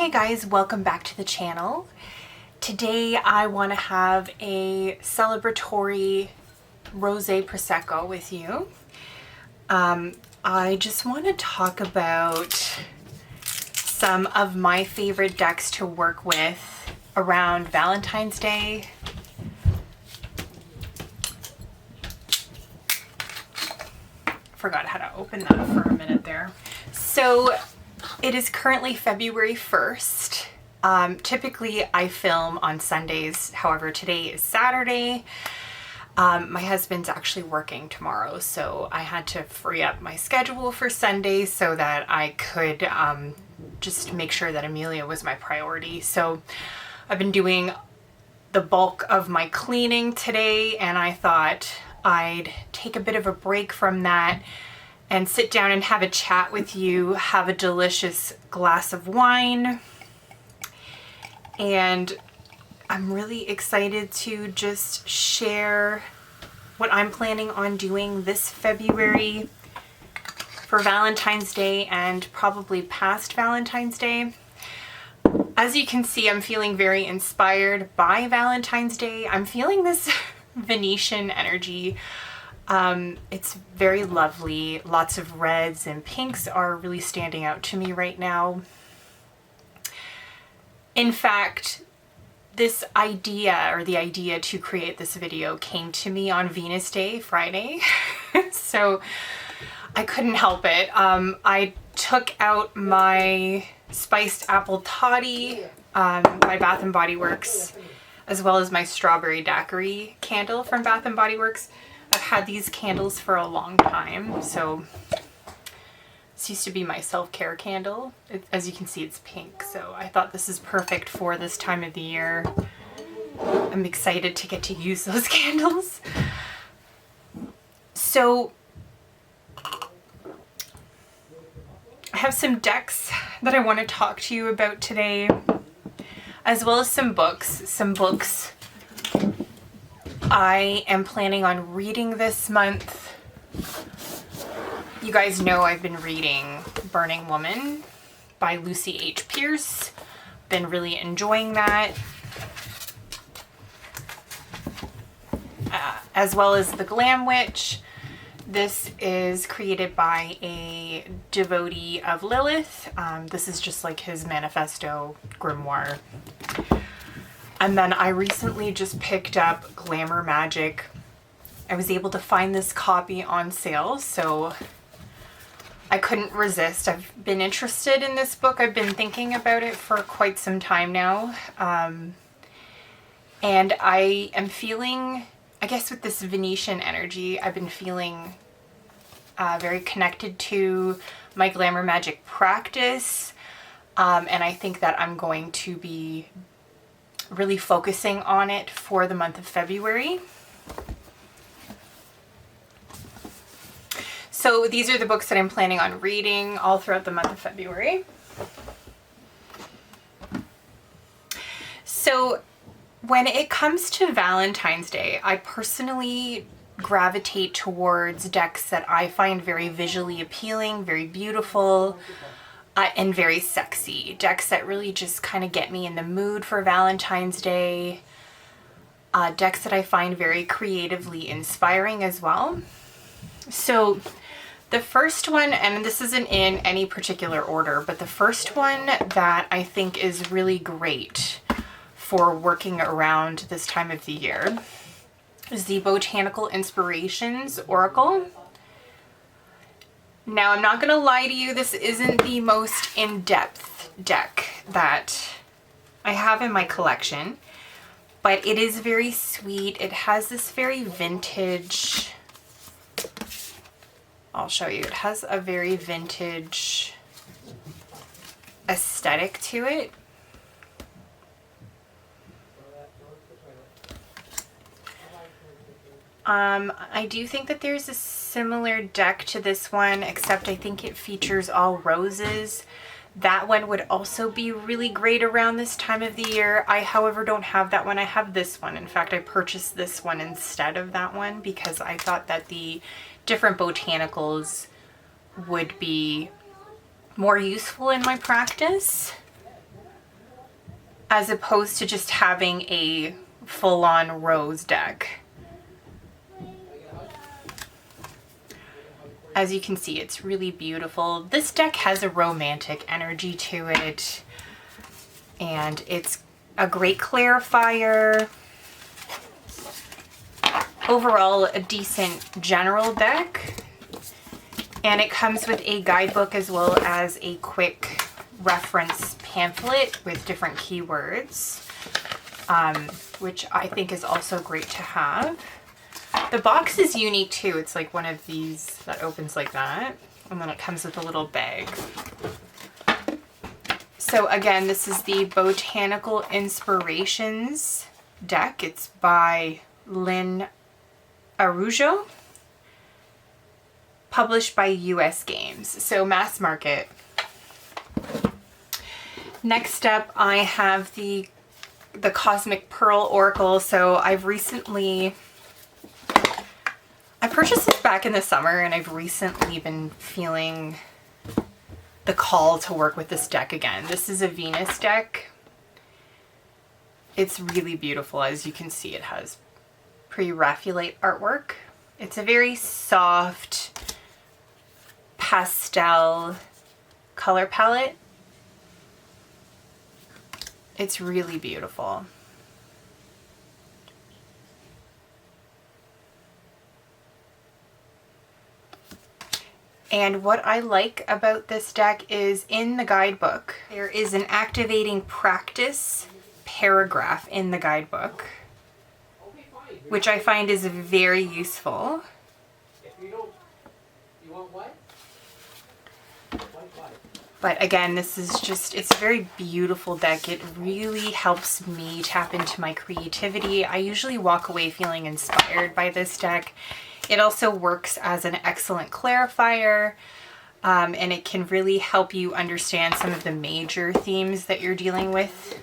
Hey guys, welcome back to the channel. Today I want to have a celebratory rosé prosecco with you. I just want to talk about some of my favorite decks to work with around Valentine's Day. Forgot how to open that for a minute there. So it is currently February 1st. Typically I film on Sundays. However, today is Saturday. My husband's actually working tomorrow, so I had to free up my schedule for Sunday so that I could just make sure that Amelia was my priority. So I've been doing the bulk of my cleaning today, and I thought I'd take a bit of a break from that and sit down and have a chat with you, have a delicious glass of wine. And I'm really excited to just share what I'm planning on doing this February for Valentine's Day and probably past Valentine's Day. As you can see, I'm feeling very inspired by Valentine's Day. I'm feeling this Venetian energy. It's very lovely. Lots of reds and pinks are really standing out to me right now. In fact, this idea, or the idea to create this video, came to me on Venus Day, Friday. So I couldn't help it. I took out my spiced apple toddy, my Bath & Body Works, as well as my strawberry daiquiri candle from Bath & Body Works. I've had these candles for a long time, so this used to be my self-care candle. As you can see, it's pink, so I thought this is perfect for this time of the year. I'm excited to get to use those candles. So I have some decks that I want to talk to you about today, as well as some books. I am planning on reading this month. You guys know I've been reading Burning Woman by Lucy H. Pierce. Been really enjoying that. As well as The Glam Witch. This is created by a devotee of Lilith. This is just like his manifesto grimoire. And then I recently just picked up Glamour Magic. I was able to find this copy on sale, so I couldn't resist. I've been interested in this book. I've been thinking about it for quite some time now. And I am feeling, I guess with this Venetian energy, I've been feeling very connected to my Glamour Magic practice. And I think that I'm going to be really focusing on it for the month of February. So these are the books that I'm planning on reading all throughout the month of February. So when it comes to Valentine's Day, I personally gravitate towards decks that I find very visually appealing, very beautiful, and very sexy. Decks that really just kind of get me in the mood for Valentine's Day. Decks that I find very creatively inspiring as well. So the first one, and this isn't in any particular order, but the first one that I think is really great for working around this time of the year is the Botanical Inspirations Oracle. Now, I'm not going to lie to you, this isn't the most in-depth deck that I have in my collection, but it is very sweet. It has this very vintage, I'll show you, it has a very vintage aesthetic to it. I do think that there's a similar deck to this one, except I think it features all roses. That one would also be really great around this time of the year. I, however, don't have that one. I have this one. In fact, I purchased this one instead of that one because I thought that the different botanicals would be more useful in my practice. as opposed to just having a full-on rose deck. As you can see, it's really beautiful. This deck has a romantic energy to it, and it's a great clarifier. Overall, a decent general deck, and it comes with a guidebook as well as a quick reference pamphlet with different keywords, which I think is also great to have. The box is unique too. It's like one of these that opens like that, and then it comes with a little bag. So again, this is the Botanical Inspirations deck. It's by Lynn Arujo, published by US Games, so mass market. Next up, I have the Cosmic Pearl Oracle. So I purchased this back in the summer, and I've recently been feeling the call to work with this deck again. This is a Venus deck. It's really beautiful. As you can see, it has pre-Raphaelite artwork. It's a very soft pastel color palette. It's really beautiful. And what I like about this deck is in the guidebook, there is an activating practice paragraph in the guidebook, which I find is very useful. But again, this is just, it's a very beautiful deck. It really helps me tap into my creativity. I usually walk away feeling inspired by this deck. It also works as an excellent clarifier, and it can really help you understand some of the major themes that you're dealing with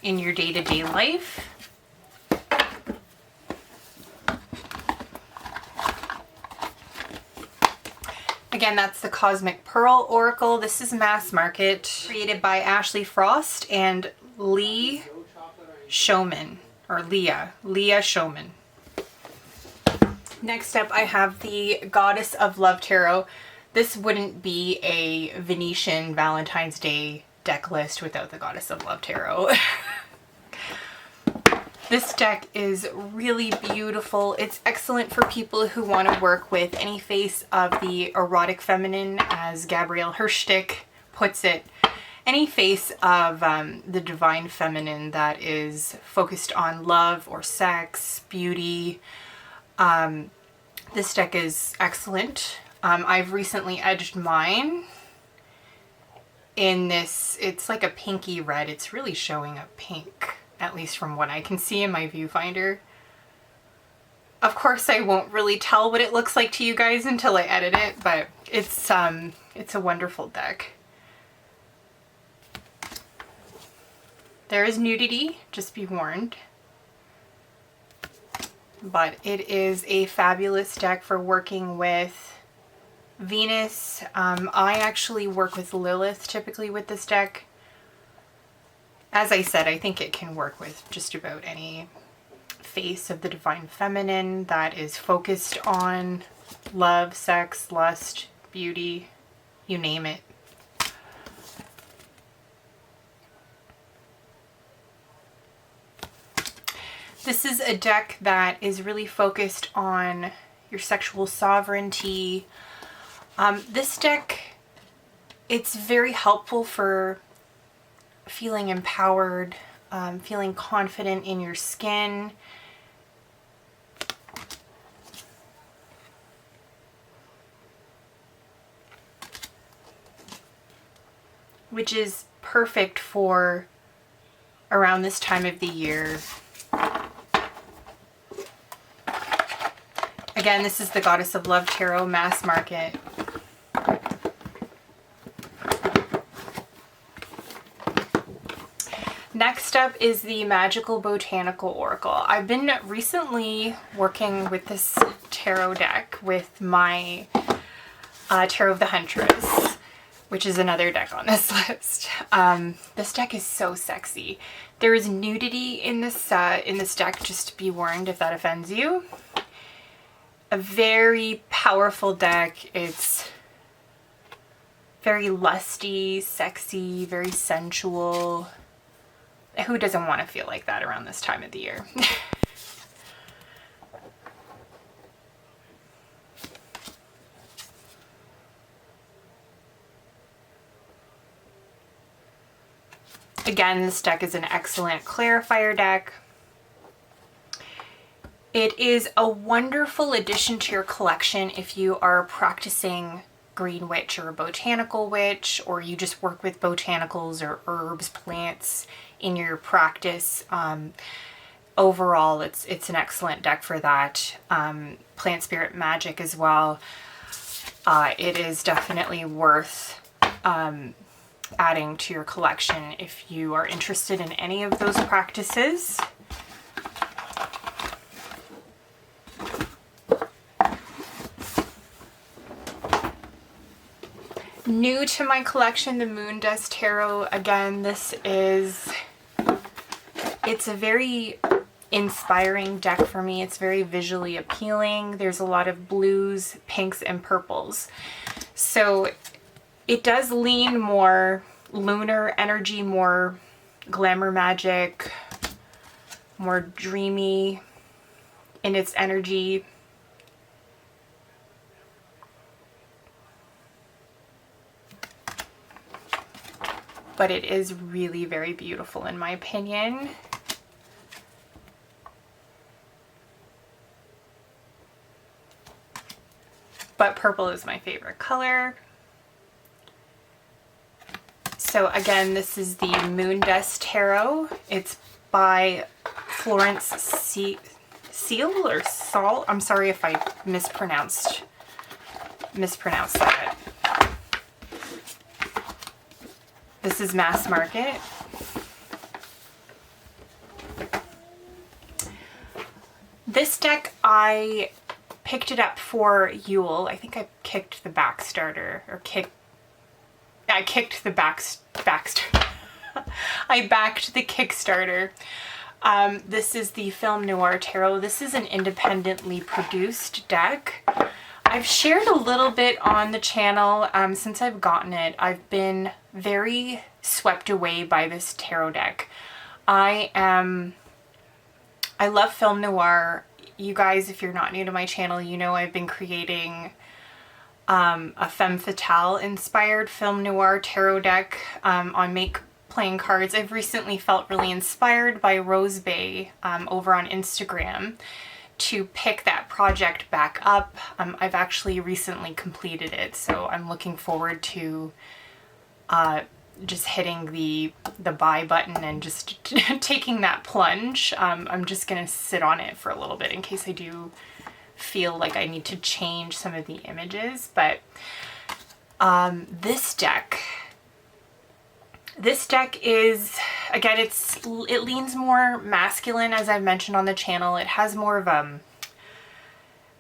in your day-to-day life. Again, that's the Cosmic Pearl Oracle. This is mass market, created by Ashley Frost and Leah Showman. Next up, I have the Goddess of Love Tarot. This wouldn't be a Venetian Valentine's Day deck list without the Goddess of Love Tarot. This deck is really beautiful. It's excellent for people who want to work with any face of the erotic feminine, as Gabrielle Hirschtick puts it. Any face of the divine feminine that is focused on love or sex, beauty. This deck is excellent. I've recently edged mine in this, it's like a pinky red. It's really showing a pink, at least from what I can see in my viewfinder. Of course, I won't really tell what it looks like to you guys until I edit it, but it's a wonderful deck. There is nudity, just be warned. But it is a fabulous deck for working with Venus. I actually work with Lilith typically with this deck. As I said, I think it can work with just about any face of the divine feminine that is focused on love, sex, lust, beauty, you name it. This is a deck that is really focused on your sexual sovereignty. This deck, it's very helpful for feeling empowered, feeling confident in your skin. Which is perfect for around this time of the year. Again, this is the Goddess of Love Tarot mass market. Next up is the Magickal Botanical Oracle. I've been recently working with this tarot deck with my Tarot of the Huntress, which is another deck on this list. This deck is so sexy. There is nudity in this deck, just to be warned if that offends you. A very powerful deck. It's very lusty, sexy, very sensual. Who doesn't want to feel like that around this time of the year? Again, this deck is an excellent clarifier deck. It is a wonderful addition to your collection if you are practicing Green Witch or a Botanical Witch, or you just work with botanicals or herbs, plants in your practice. Overall, it's an excellent deck for that. Plant Spirit Magic as well. It is definitely worth adding to your collection if you are interested in any of those practices. New to my collection, the Moondust Tarot. Again, it's a very inspiring deck for me. It's very visually appealing. There's a lot of blues, pinks, and purples. So it does lean more lunar energy, more glamour magic, more dreamy in its energy. But it is really very beautiful in my opinion. But purple is my favorite color. So again, this is the Moondust Tarot. It's by Florence Seal or Saul. I'm sorry if I mispronounced that. This is mass market. This deck, I picked it up for Yule. I think I kicked the back starter, or I kicked the I backed the Kickstarter. This is the Film Noir Tarot. This is an independently produced deck. I've shared a little bit on the channel since I've gotten it. I've been very swept away by this tarot deck. I love Film Noir. You guys, if you're not new to my channel, you know I've been creating a femme fatale inspired Film Noir tarot deck on Make Playing Cards. I've recently felt really inspired by Rose Bay over on Instagram to pick that project back up. I've actually recently completed it, so I'm looking forward to just hitting the buy button and just taking that plunge. I'm just gonna sit on it for a little bit in case I do feel like I need to change some of the images. But this deck is, again, it leans more masculine, as I've mentioned on the channel. It has more of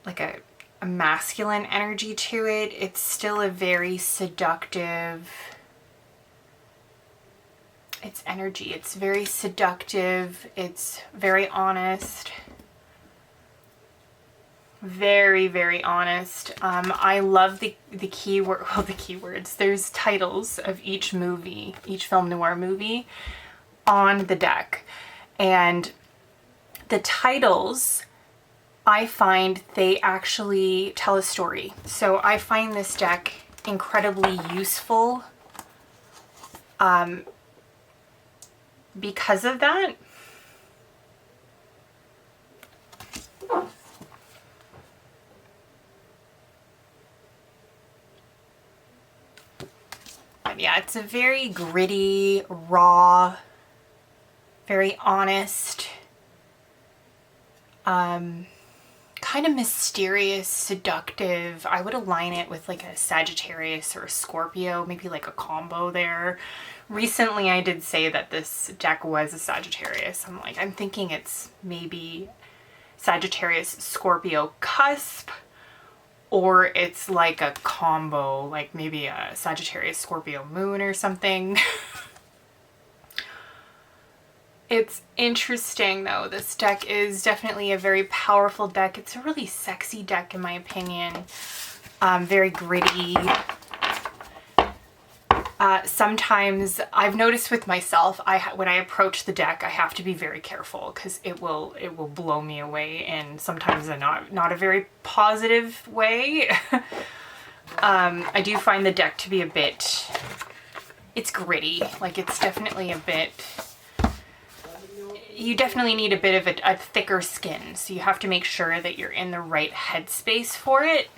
like a masculine energy to it. It's still a very seductive, it's energy. It's very seductive. It's very honest. Very, very honest. I love the keywords. There's titles of each movie, each Film Noir movie on the deck. And the titles, I find they actually tell a story. So I find this deck incredibly useful because of that. But yeah, it's a very gritty, raw, very honest, kind of mysterious, seductive. I would align it with like a Sagittarius or a Scorpio, maybe like a combo there. Recently I did say that this deck was a Sagittarius. I'm thinking it's maybe Sagittarius Scorpio cusp, or it's like a combo, like maybe a Sagittarius Scorpio moon or something. It's interesting though. This deck is definitely a very powerful deck. It's a really sexy deck in my opinion. Very gritty. Sometimes I've noticed with myself, when I approach the deck, I have to be very careful because it will blow me away, and sometimes in not a very positive way. I do find the deck to be a bit, it's gritty. Like it's definitely a bit, you definitely need a bit of a thicker skin. So you have to make sure that you're in the right headspace for it.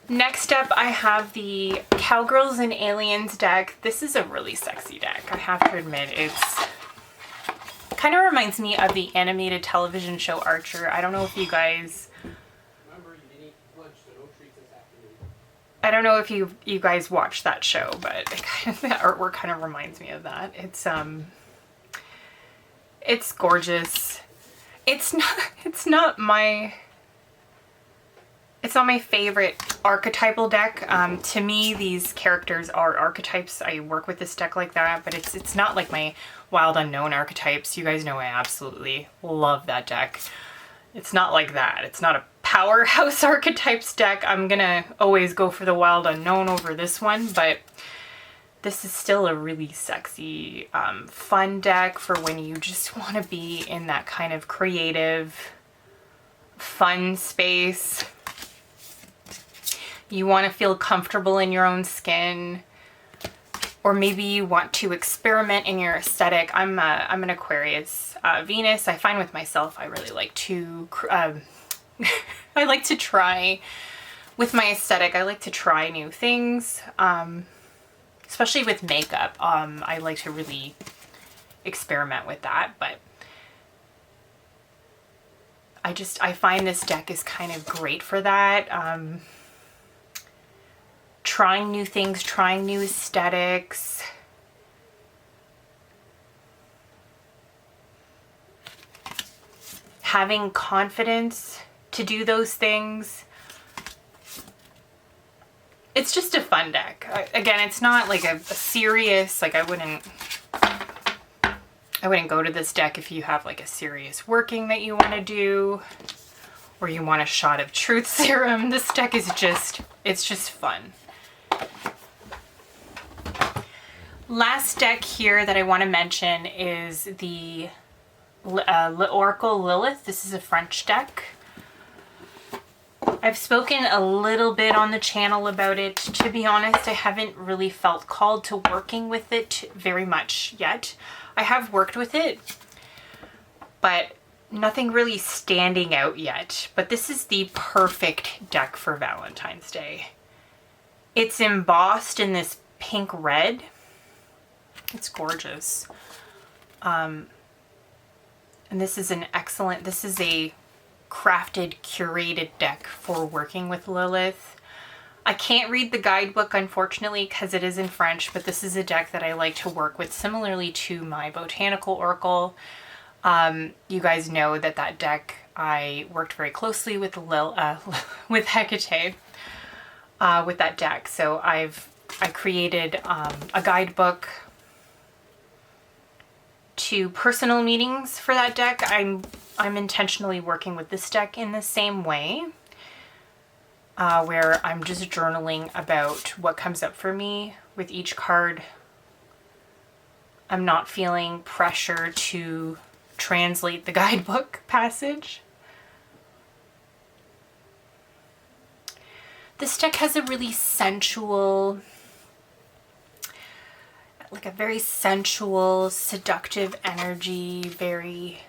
Next up, I have the Cowgirls and Aliens deck. This is a really sexy deck, I have to admit. It's kind of reminds me of the animated television show Archer. I don't know if you guys... I don't know if you guys watched that show, but the artwork kind of reminds me of that. It's gorgeous. It's not my favorite archetypal deck. To me, these characters are archetypes. I work with this deck like that, but it's not like my Wild Unknown archetypes. You guys know I absolutely love that deck. It's not like that. It's not a powerhouse archetypes deck. I'm gonna always go for the Wild Unknown over this one, but this is still a really sexy, fun deck for when you just want to be in that kind of creative, fun space. You want to feel comfortable in your own skin, or maybe you want to experiment in your aesthetic. I'm an Aquarius Venus. I find with myself, I really like to, I like to try, with my aesthetic, I like to try new things, especially with makeup. I like to really experiment with that, but I find this deck is kind of great for that. Trying new things, trying new aesthetics. Having confidence to do those things. It's just a fun deck. Again, it's not like a serious, like I wouldn't go to this deck if you have like a serious working that you want to do, or you want a shot of truth serum. This deck is it's just fun. Last deck here that I want to mention is the Oracle Lilith. This is a French deck. I've spoken a little bit on the channel about it. To be honest, I haven't really felt called to working with it very much yet. I have worked with it, but nothing really standing out yet. But this is the perfect deck for Valentine's Day. It's embossed in this pink red. It's gorgeous. And this is a crafted, curated deck for working with Lilith. I can't read the guidebook, unfortunately, because it is in French, but this is a deck that I like to work with similarly to my Botanical Oracle. You guys know that deck, I worked very closely with with Hecate with that deck. So I created a guidebook to personal meetings for that deck. I'm intentionally working with this deck in the same way, where I'm just journaling about what comes up for me with each card. I'm not feeling pressure to translate the guidebook passage. This deck has a really sensual, like a very sensual, seductive energy, very,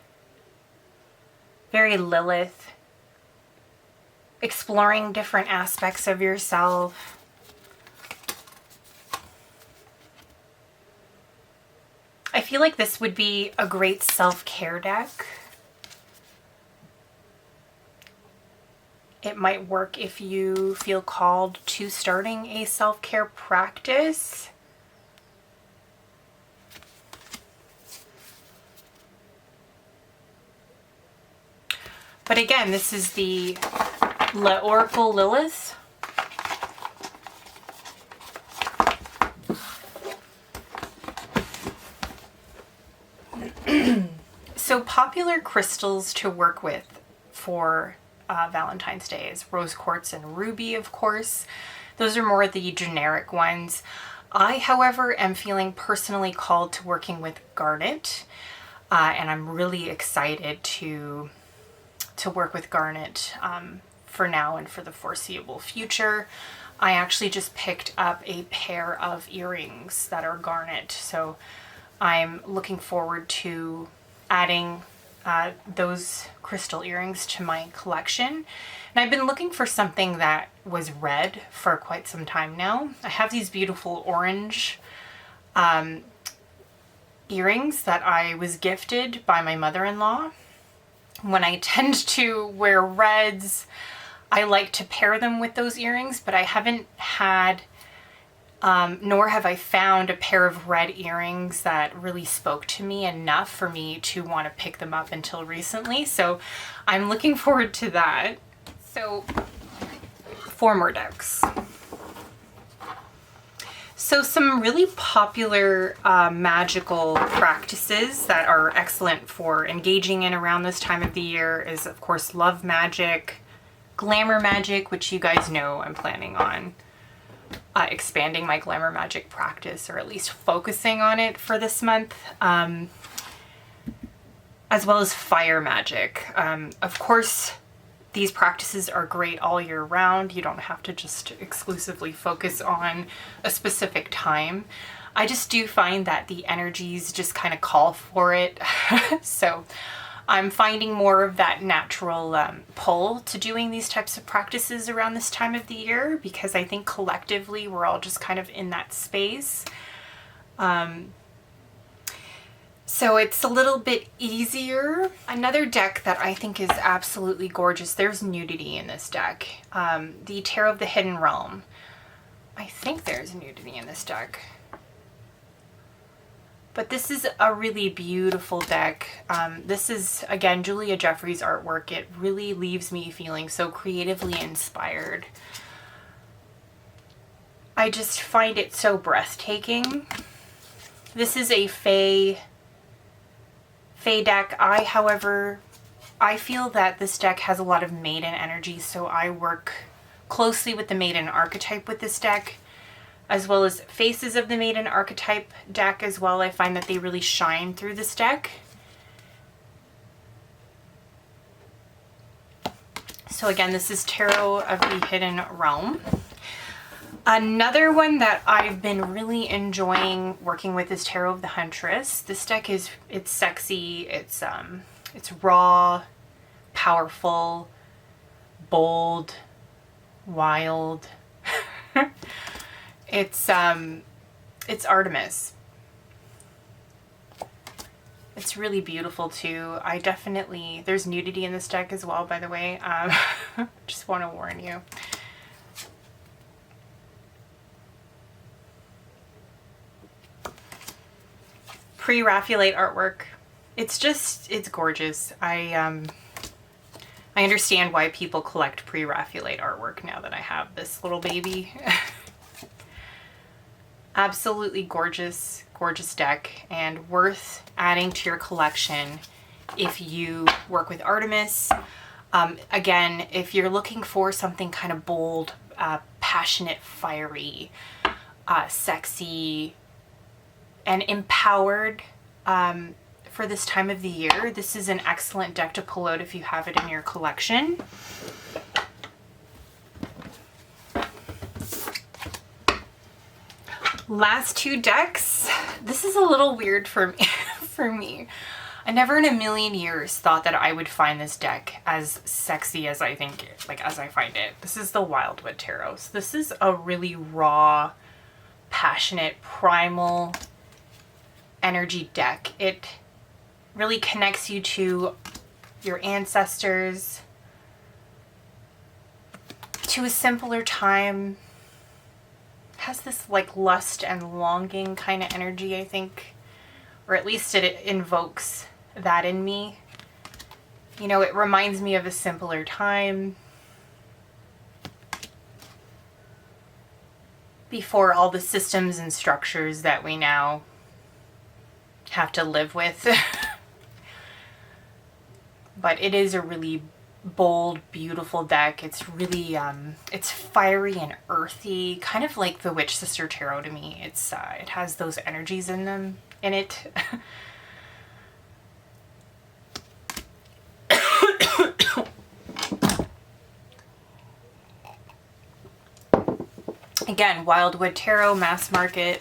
very Lilith, exploring different aspects of yourself. I feel like this would be a great self-care deck. It might work if you feel called to starting a self-care practice. But again, this is the Oracle Lilith. So popular crystals to work with for Valentine's Day is rose quartz and ruby, of course. Those are more the generic ones. I, however, am feeling personally called to working with garnet, and I'm really excited to work with garnet for now and for the foreseeable future. I actually just picked up a pair of earrings that are garnet, so I'm looking forward to adding those crystal earrings to my collection. And I've been looking for something that was red for quite some time now. I have these beautiful orange earrings that I was gifted by my mother-in-law. When I tend to wear reds, I like to pair them with those earrings, but I haven't had, nor have I found a pair of red earrings that really spoke to me enough for me to want to pick them up until recently. So I'm looking forward to that. So 4 more decks. So some really popular magical practices that are excellent for engaging in around this time of the year is, of course, love magic, glamour magic, which you guys know I'm planning on expanding my glamour magic practice, or at least focusing on it for this month, as well as fire magic. Of course, these practices are great all year round. You don't have to just exclusively focus on a specific time. I just do find that the energies just kind of call for it. So I'm finding more of that natural pull to doing these types of practices around this time of the year, because I think collectively we're all just kind of in that space. So it's a little bit easier. Another deck that I think is absolutely gorgeous, there's nudity in this deck. The Tarot of the Hidden Realm. I think there's nudity in this deck. But this is a really beautiful deck. This is, again, Julia Jeffrey's artwork. It really leaves me feeling so creatively inspired. I just find it so breathtaking. This is a Fae deck. However, I feel that this deck has a lot of maiden energy, so I work closely with the maiden archetype with this deck, as well as faces of the maiden archetype deck as well. I find that they really shine through this deck. So again, this is Tarot of the Hidden Realm. Another one that I've been really enjoying working with is Tarot of the Huntress. This deck it's sexy, it's raw, powerful, bold, wild. It's Artemis. It's really beautiful too. There's nudity in this deck as well, by the way. Just want to warn you. Pre-Raphaelite artwork. It's gorgeous. I understand why people collect pre-Raphaelite artwork now that I have this little baby. Absolutely gorgeous, gorgeous deck, and worth adding to your collection if you work with Artemis. Again, if you're looking for something kind of bold, passionate, fiery, sexy, and empowered for this time of the year, this is an excellent deck to pull out if you have it in your collection. Last 2 decks. This is a little weird for me. I never in a million years thought that I would find this deck as sexy as I find it. This is the Wildwood Tarot. So this is a really raw, passionate, primal energy deck. It really connects you to your ancestors, to a simpler time. Has this like lust and longing kind of energy, I think, or at least it invokes that in me. You know, it reminds me of a simpler time before all the systems and structures that we now have to live with. but it is a really bold, beautiful deck. It's really, it's fiery and earthy, kind of like the Witch Sister Tarot to me. It's, it has those energies in it. Again, Wildwood Tarot, mass market.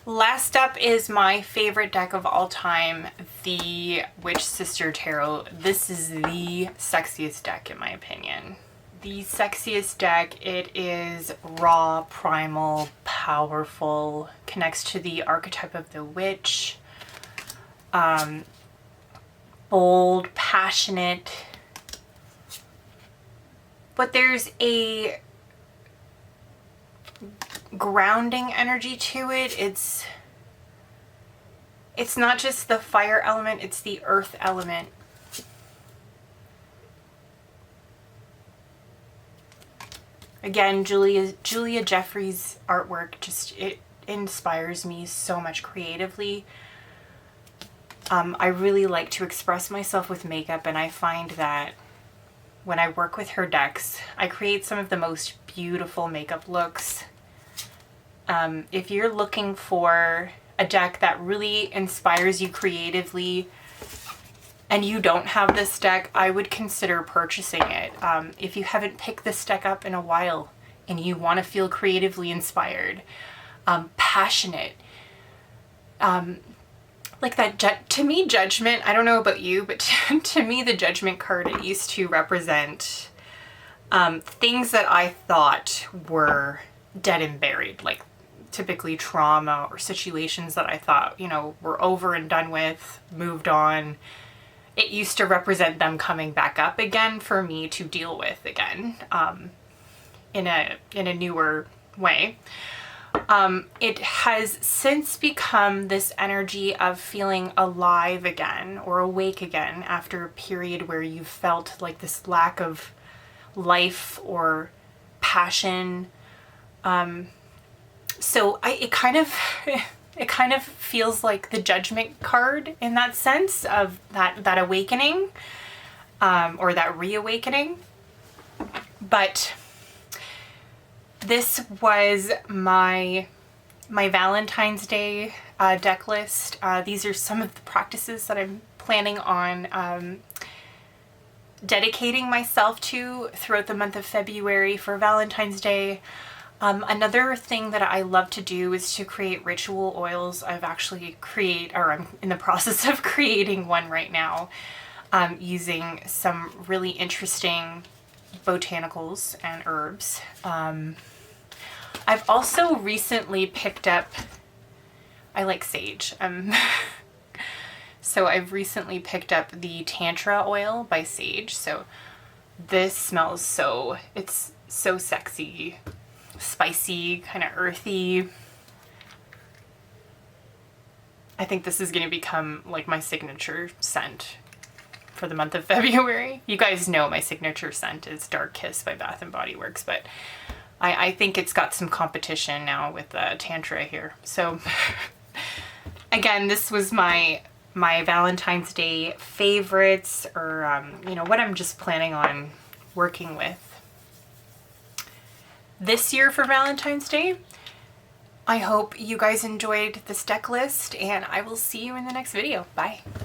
Last up is my favorite deck of all time, the Witch Sister Tarot. This is the sexiest deck in my opinion. The sexiest deck. It is raw, primal, powerful, connects to the archetype of the witch. Bold, passionate. But there's a grounding energy to it. It's not just the fire element, it's the earth element. Again, Julia Jeffries' artwork just, it inspires me so much creatively. I really like to express myself with makeup, and I find that when I work with her decks, I create some of the most beautiful makeup looks. If you're looking for a deck that really inspires you creatively and you don't have this deck, I would consider purchasing it. If you haven't picked this deck up in a while and you want to feel creatively inspired, passionate, like that, to me, Judgment, I don't know about you, but to me, the Judgment card, it used to represent things that I thought were dead and buried, like typically trauma or situations that I thought, you know, were over and done with, moved on. It used to represent them coming back up again for me to deal with again, in a newer way. It has since become this energy of feeling alive again or awake again after a period where you felt like this lack of life or passion. So it kind of feels like the Judgment card in that sense of that awakening, or that reawakening. But this was my Valentine's Day deck list. These are some of the practices that I'm planning on dedicating myself to throughout the month of February for Valentine's Day. Another thing that I love to do is to create ritual oils. I'm in the process of creating one right now, using some really interesting botanicals and herbs. I've also recently picked up, I like sage. So I've recently picked up the Tantra oil by Sage. So this smells it's so sexy, spicy, kind of earthy. I think this is going to become like my signature scent for the month of February. You guys know my signature scent is Dark Kiss by Bath & Body Works, but I think it's got some competition now with Tantra here. So again, this was my Valentine's Day favorites, or you know, what I'm just planning on working with this year for Valentine's Day. I hope you guys enjoyed this deck list, and I will see you in the next video. Bye.